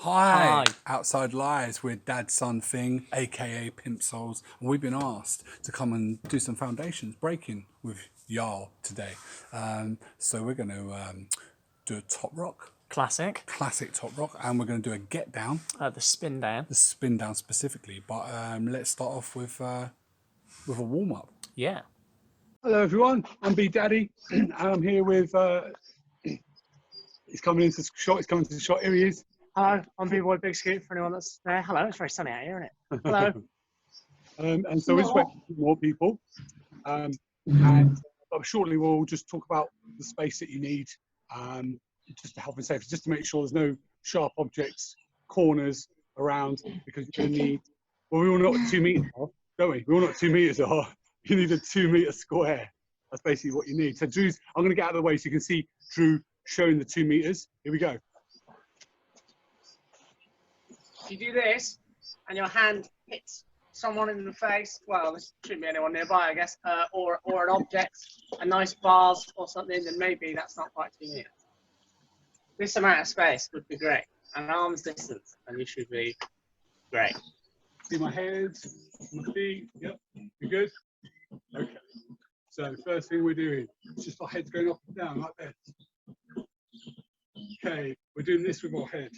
Hi, Outside Lies with DadSonThing, aka Pimp Souls, and we've been asked to come and do some foundations breaking with y'all today. So we're going to do a top rock, classic top rock, and we're going to do a get down, the spin down. the spin down specifically. But let's start off with a warm up. Yeah. Hello everyone, I'm B Daddy, and I'm here with. He's coming into the shot. He's coming to the shot. Here he is. Hello, I'm B-Boy Big Scoot for anyone that's there. Hello, it's very sunny out here, isn't it? Hello. And so we're just waiting for more people. And shortly we'll just talk about the space that you need, just to help and safety, just to make sure there's no sharp objects, corners around, because you're going to need, well, we all know what 2 meters are, don't we? We all know what 2 meters are. You need a 2 meter square. That's basically what you need. So Drew's, I'm going to get out of the way so you can see Drew showing the 2 meters. Here we go. You do this, and your hand hits someone in the face. Well, there shouldn't be anyone nearby, I guess, or an object, a nice vase or something. Then maybe that's not quite 2 meters. This amount of space would be great. An arm's distance, and you should be great. See my head, my feet. Yep, you good? Okay. So first thing we're doing is just our heads going up and down like this. Okay, we're doing this with our head.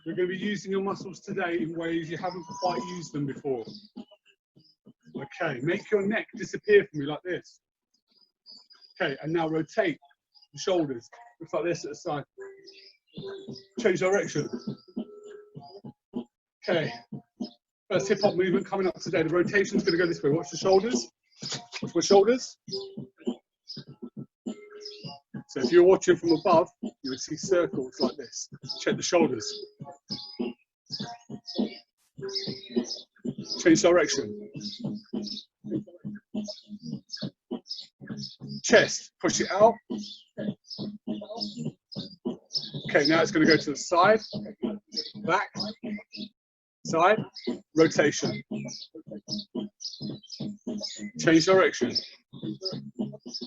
We're going to be using your muscles today in ways you haven't quite used them before. Okay, make your neck disappear from you like this. Okay, and now rotate the shoulders. Looks like this at the side. Change direction. Okay, first hip hop movement coming up today. The rotation's going to go this way. Watch the shoulders. Watch my shoulders. So if you're watching from above, you would see circles like this. Check the shoulders. Change direction. Chest, push it out. Okay, now it's going to go to the side, back, side, rotation. Change direction.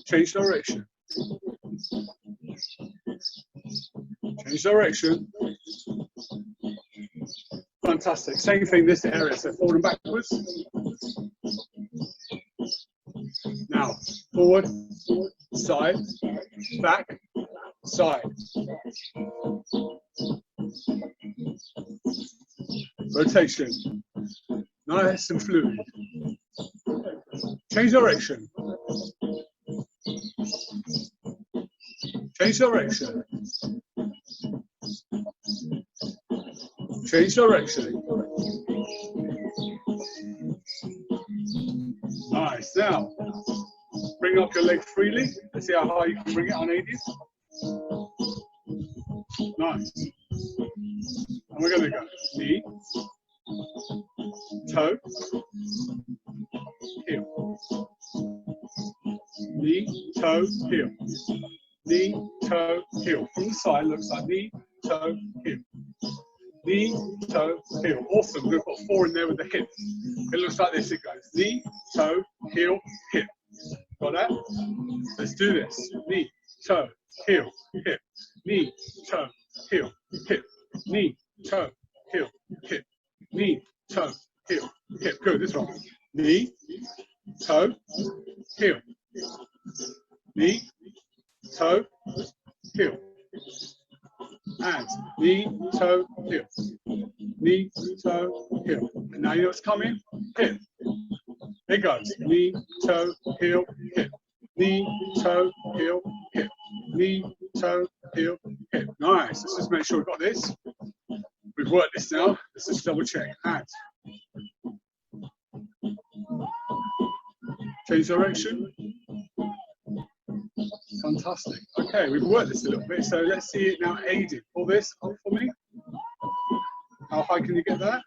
Change direction. Change direction. Fantastic. Same thing this area. So forward and backwards. Now forward, side, back, side. Rotation. Nice and fluid. Change direction. Change direction. Change direction. Nice. Now, bring up your leg freely. Let's see how high you can bring it unaided. Nice. And we're going to go knee, toe, heel. Knee, toe, heel. Knee, toe, heel. From the side, looks like knee, toe, heel. Knee, toe, heel. Awesome. We've got 4 in there with the hip. It looks like this. It goes knee, toe, heel, hip. Got that? Let's do this. Knee, toe, heel, hip. Knee, toe, heel, hip. Knee, toe, heel, hip. Knee, toe, heel, hip. Good. This one. Knee, toe, heel. Knee, toe, heel. And knee, toe, heel. Knee, toe, heel. And now you know what's coming? Hip. It goes. Knee, toe, heel, hip. Knee, toe, heel, hip. Knee, toe, heel, hip. Nice. Let's just make sure we've got this. We've worked this now. Let's just double check. And change direction. Fantastic. Okay, we've worked this a little bit, so let's see it now aided. Pull this up for me. How high can you get that?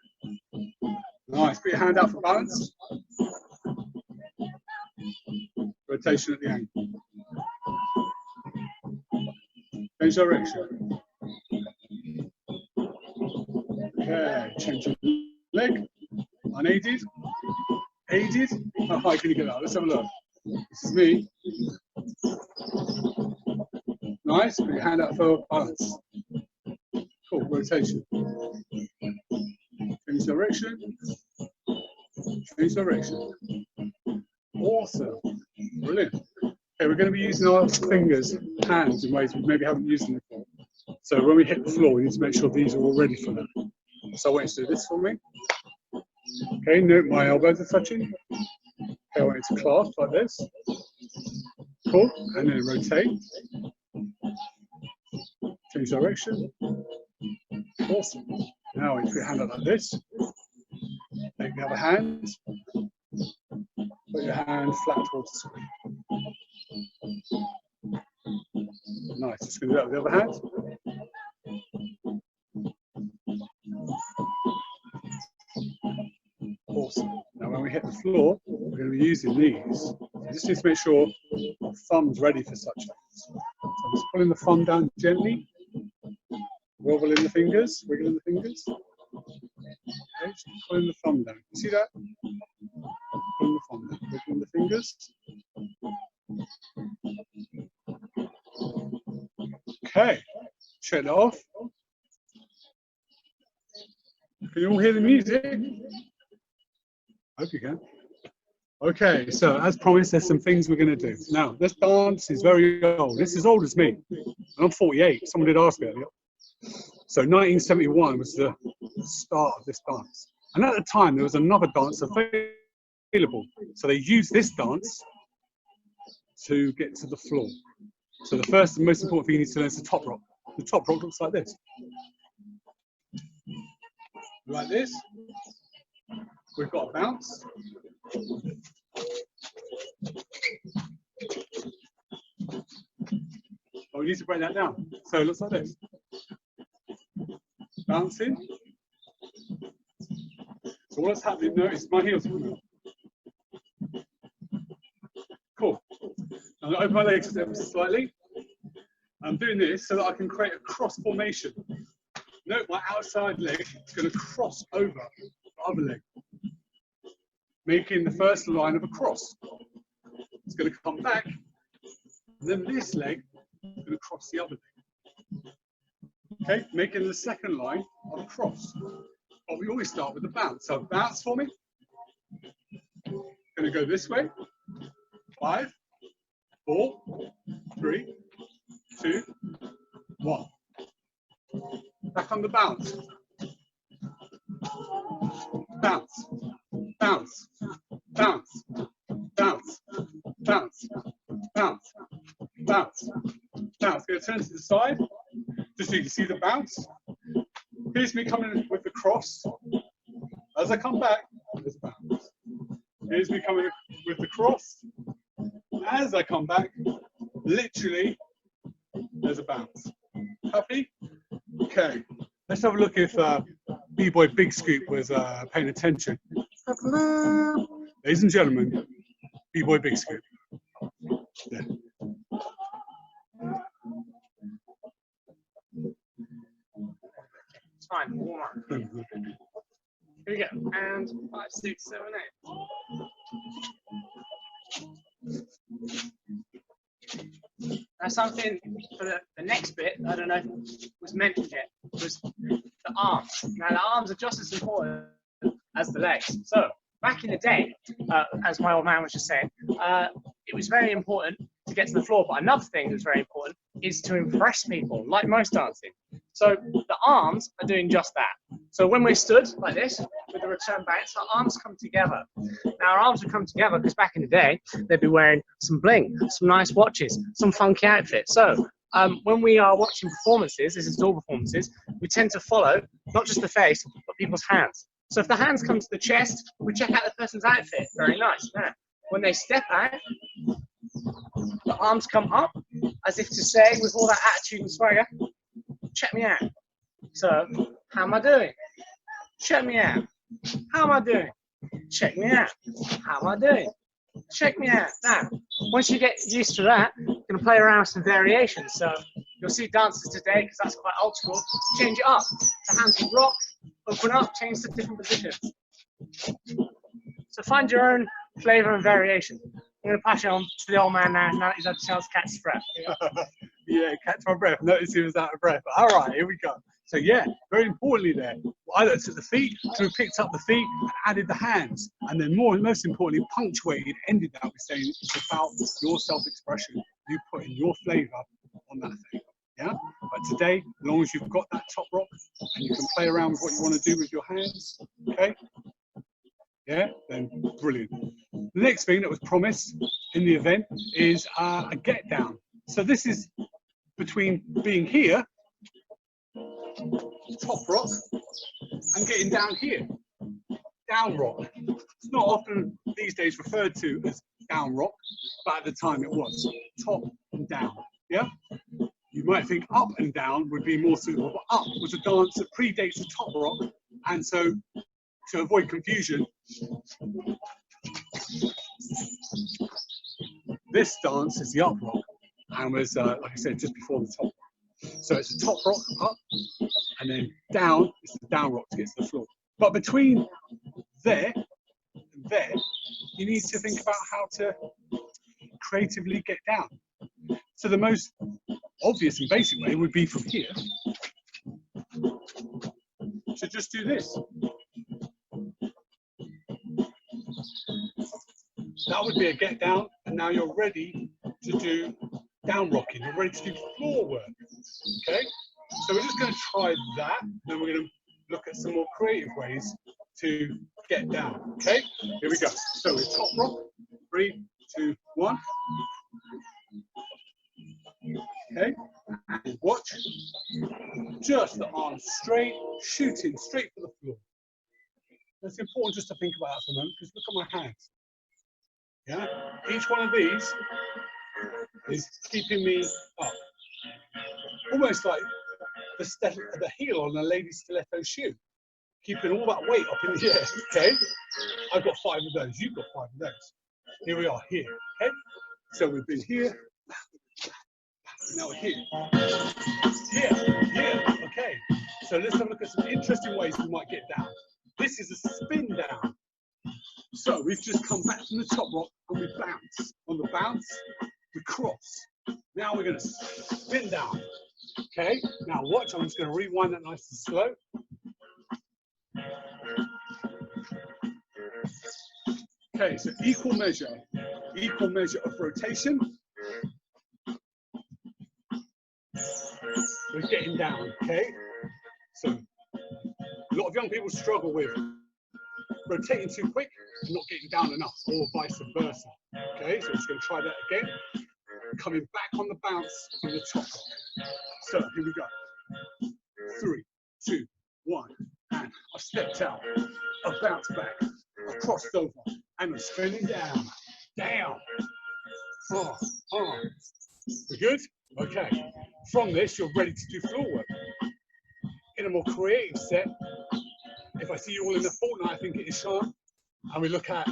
Nice. Put your hand out for balance. Rotation at the ankle. Change direction. Okay, change your leg. Unaided. Aided. How high can you get that? Let's have a look. This is me. Nice. Put your hand out for balance. Cool. Rotation. Change direction. Change direction. Awesome. Brilliant. Okay, we're going to be using our fingers, hands in ways we maybe haven't used them before. So when we hit the floor, we need to make sure these are all ready for that. So I want you to do this for me. Okay, note my elbows are touching. Okay, I want you to clasp like this. Cool. And then rotate. Change direction. Awesome. Now if you hand out like this, take the other hand. Put your hand flat towards the screen. Nice. Just going to do that with the other hand. Awesome. Now when we hit the floor, we're going to be using these. You just need to make sure the thumb's ready for such things. So I'm just pulling the thumb down gently, wobbling the fingers, wiggling the fingers. Okay, just pulling the thumb down. You see that? Pulling the thumb down, wiggling the fingers. Okay, shut it off. Can you all hear the music? I hope you can. Okay, so as promised, there's some things we're going to do. Now, this dance is very old. This is old as me. And I'm 48. Someone did ask me earlier. So 1971 was the start of this dance. And at the time, there was another dance available. So they used this dance to get to the floor. So the first and most important thing you need to learn is the top rock. The top rock looks like this. Like this. We've got a bounce. Oh, we need to break that down. So it looks like this. Bouncing. So what's happening? Notice my heels are coming up. Cool. I'm going to open my legs ever so slightly. I'm doing this so that I can create a cross formation. Note my outside leg is going to cross over the other leg, making the first line of a cross. It's going to come back, and then this leg is going to cross the other leg. Okay, making the second line of a cross. But we always start with the bounce. So bounce for me. Going to go this way. 5, 4, 3, 2, 1. Back on the bounce. Bounce. Bounce. Bounce. Bounce. Bounce. Bounce. Bounce. Bounce. Going to turn to the side. Just so you can see the bounce. Here's me coming with the cross. As I come back, there's a bounce. Here's me coming with the cross. As I come back, literally, there's a bounce. Happy? Okay. Let's have a look if B-Boy Big Scoop was paying attention. Ladies and gentlemen, B-Boy Big Scoop. Yeah. It's fine. Warm up. Here we go. And 5, 6, 7, 8. Now something for the next bit, I don't know if it was mentioned yet, was the arms. Now the arms are just as important as the legs. So back in the day, as my old man was just saying, it was very important to get to the floor. But another thing that's very important is to impress people, like most dancing. So the arms are doing just that. So when we're stood like this, with the return bounce, our arms come together. Now our arms would come together because back in the day, they'd be wearing some bling, some nice watches, some funky outfits. So when we are watching performances, this is all performances, we tend to follow not just the face, but people's hands. So if the hands come to the chest, we check out the person's outfit. Very nice. Now, when they step out, the arms come up, as if to say, with all that attitude and swagger, check me out. So, how am I doing? Check me out. How am I doing? Check me out. How am I doing? Check me out. Now, once you get used to that, you're going to play around with some variations. So, you'll see dancers today, because that's quite old school, change it up. The hands will rock, open up, change to different positions. So, find your own flavour and variation. I'm going to pass it on to the old man now that he's had a chance to catch his breath. Yeah, catch my breath. Notice he was out of breath. All right, here we go. So yeah, very importantly there, I looked at the feet, Drew picked up the feet and added the hands. And then most importantly, punctuated, ended that with saying it's about your self-expression. You put in your flavour on that thing. Yeah? But today, as long as you've got that top rock and you can play around with what you want to do with your hands, okay? Yeah, then brilliant. The next thing that was promised in the event is a get down. So this is between being here, top rock, and getting down here, down rock. It's not often these days referred to as down rock, but at the time it was top and down. Yeah. You might think up and down would be more suitable, but up was a dance that predates the top rock, and so to avoid confusion, this dance is the up rock, and was like I said, just before the top rock. So it's a top rock up, and then down is the down rock to get to the floor. But between there and there, you need to think about how to creatively get down. So the most obvious and basic way would be from here to just do this. That would be a get down, and now you're ready to do down rocking. You're ready to do floor work. Okay, so we're just going to try that, then we're going to look at some more creative ways to get down. Okay, here we go. So we're top rock, 3, 2, 1. Okay, and watch, just the arms straight, shooting straight for the floor. It's important just to think about that for a moment, because look at my hands. Yeah, each one of these is keeping me up, almost like the heel on a lady's stiletto shoe, keeping all that weight up in the air. Okay, I've got 5 of those. You've got 5 of those. Here we are here. Okay, so we've been here. Now we're here. Here. Okay. So let's have a look at some interesting ways we might get down. This is a spin down. So we've just come back from the top rock and we bounce. On the bounce, we cross. Now we're going to spin down. Okay. Now watch. I'm just going to rewind that nice and slow. Okay. So equal measure of rotation. We're getting down, okay? So a lot of young people struggle with rotating too quick and not getting down enough, or vice versa. Okay, so we're just going to try that again. Coming back on the bounce from the top. So here we go. 3, 2, 1, and I've stepped out. I've bounced back. I've crossed over, and I'm spinning down. Down. We're good? Okay. From this, you're ready to do floor work. In a more creative set, if I see you all in the fortnight, I think it is Sean, and we look at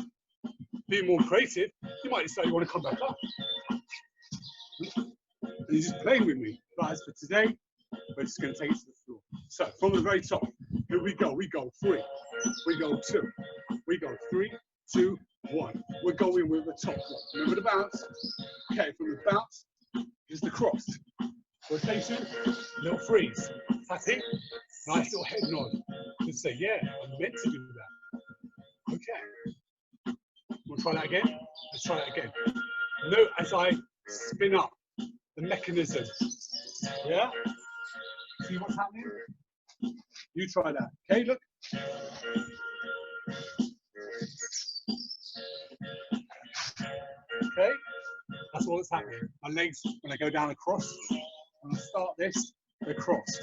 being more creative, you might decide you want to come back up. And you're just playing with me. But as for today, we're just going to take it to the floor. So from the very top, here we go. We go 3, we go 2, we go 3, 2, 1. We're going with the top one. Remember the bounce? Okay, from the bounce is the cross. Rotation, little freeze. Happy? Nice little head nod. Just say, yeah, I'm meant to do that. Okay. We'll try that again. Let's try that again. Note as I spin up the mechanism. Yeah? See what's happening? You try that. Okay, look. Okay? That's all that's happening. My legs, when I go down across, when I start this, they're crossed.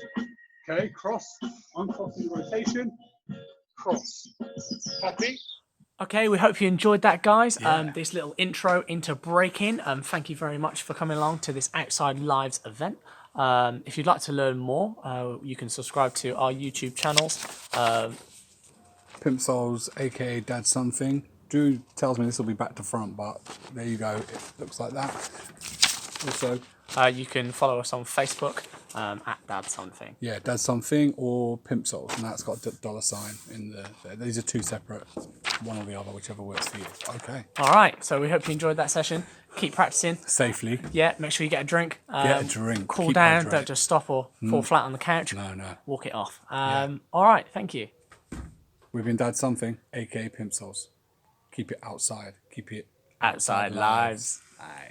Okay, cross, uncrossing the rotation, cross. Happy? Okay, we hope you enjoyed that, guys. Yeah. This little intro into breaking. Thank you very much for coming along to this Outside Lives event. If you'd like to learn more, you can subscribe to our YouTube channels. Pimp Souls, aka DadSonThing. Drew tells me this will be back to front, but there you go. It looks like that. Also, You can follow us on Facebook at DadSonThing. yeah, DadSonThing or Pimp Souls, and that's got $sign in there. These are 2 separate one or the other, whichever works for you. Okay. All right. So we hope you enjoyed that session. Keep practicing. Safely. Yeah. Make sure you get a drink. Get a drink. Cool Keep down. hydrated. Don't just stop or fall flat on the couch. No. Walk it off. All right. Thank you. We've been DadSonThing, aka Pimp Souls. Keep it outside. Keep it Outside lives. Aye.